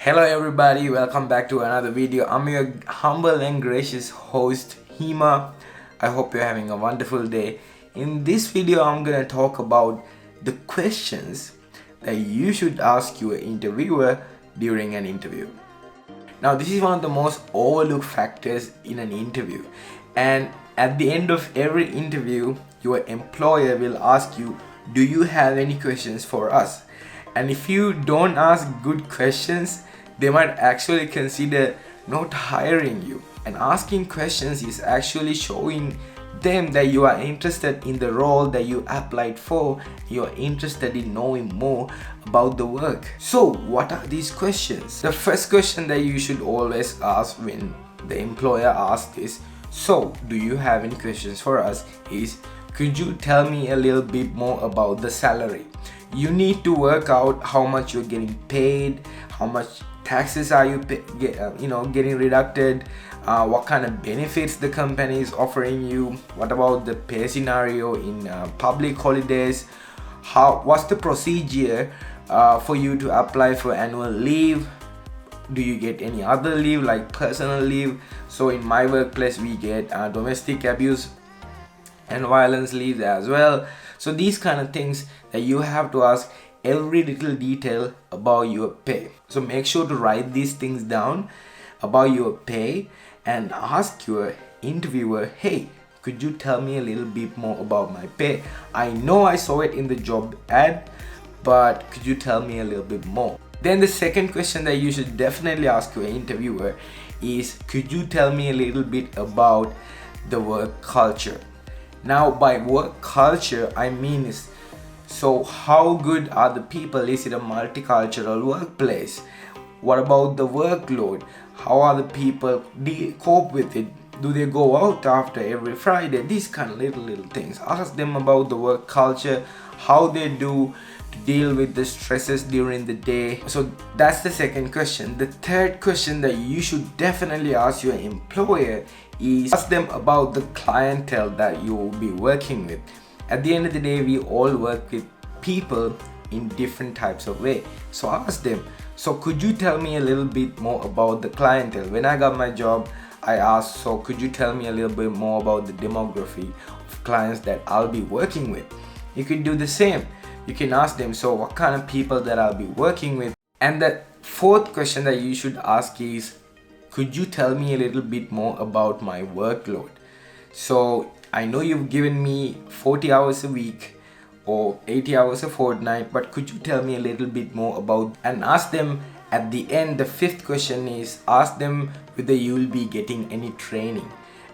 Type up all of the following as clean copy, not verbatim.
Hello everybody, welcome back to another video. I'm your humble and gracious host Hima. I hope you're having a wonderful day. In this video I'm gonna talk about the questions that you should ask your interviewer during an interview. Now this is one of the most overlooked factors in an interview, and at the end of every interview your employer will ask you, do you have any questions for us? And if you don't ask good questions, they might actually consider not hiring you. And asking questions is actually showing them that you are interested in the role that you applied for. You are interested in knowing more about the work. So what are these questions? The first question that you should always ask when the employer asks is, so do you have any questions for us, is, could you tell me a little bit more about the salary? You need to work out how much you're getting paid, how much taxes are you getting deducted, what kind of benefits the company is offering you, what about the pay scenario in public holidays, what's the procedure for you to apply for annual leave, do you get any other leave like personal leave? So in my workplace we get domestic abuse and violence leave as well. So these kind of things that you have to ask every little detail about your pay. So make sure to write these things down about your pay and ask your interviewer, hey, could you tell me a little bit more about my pay? I know I saw it in the job ad, but could you tell me a little bit more? Then the second question that you should definitely ask your interviewer is, could you tell me a little bit about the work culture? Now by work culture I mean is, so how good are the people? Is it a multicultural workplace? What about the workload? How are the people cope with it? Do they go out after every Friday? These kind of little things. Ask them about the work culture, how they do to deal with the stresses during the day. So that's the second question. The third question that you should definitely ask your employer is, ask them about the clientele that you will be working with. At the end of the day, we all work with people in different types of way. So ask them, so could you tell me a little bit more about the clientele? When I got my job, I asked, so could you tell me a little bit more about the demography of clients that I'll be working with? You can do the same. You can ask them, so what kind of people that I'll be working with? And the fourth question that you should ask is, could you tell me a little bit more about my workload? So I know you've given me 40 hours a week or 80 hours a fortnight, but could you tell me a little bit more about, and ask them at the end. The fifth question is, ask them whether you will be getting any training.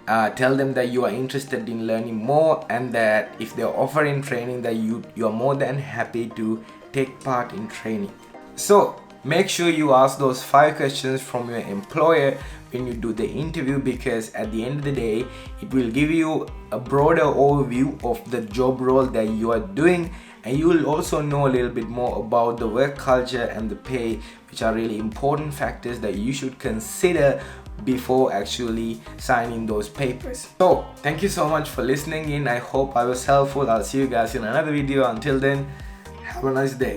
Tell them that you are interested in learning more, and that if they're offering training that you're more than happy to take part in training. So make sure you ask those 5 questions from your employer when you do the interview, because at the end of the day it will give you a broader overview of the job role that you are doing, and you will also know a little bit more about the work culture and the pay, which are really important factors that you should consider before actually signing those papers. So thank you so much for listening in. I hope I was helpful. I'll see you guys in another video. Until then, have a nice day.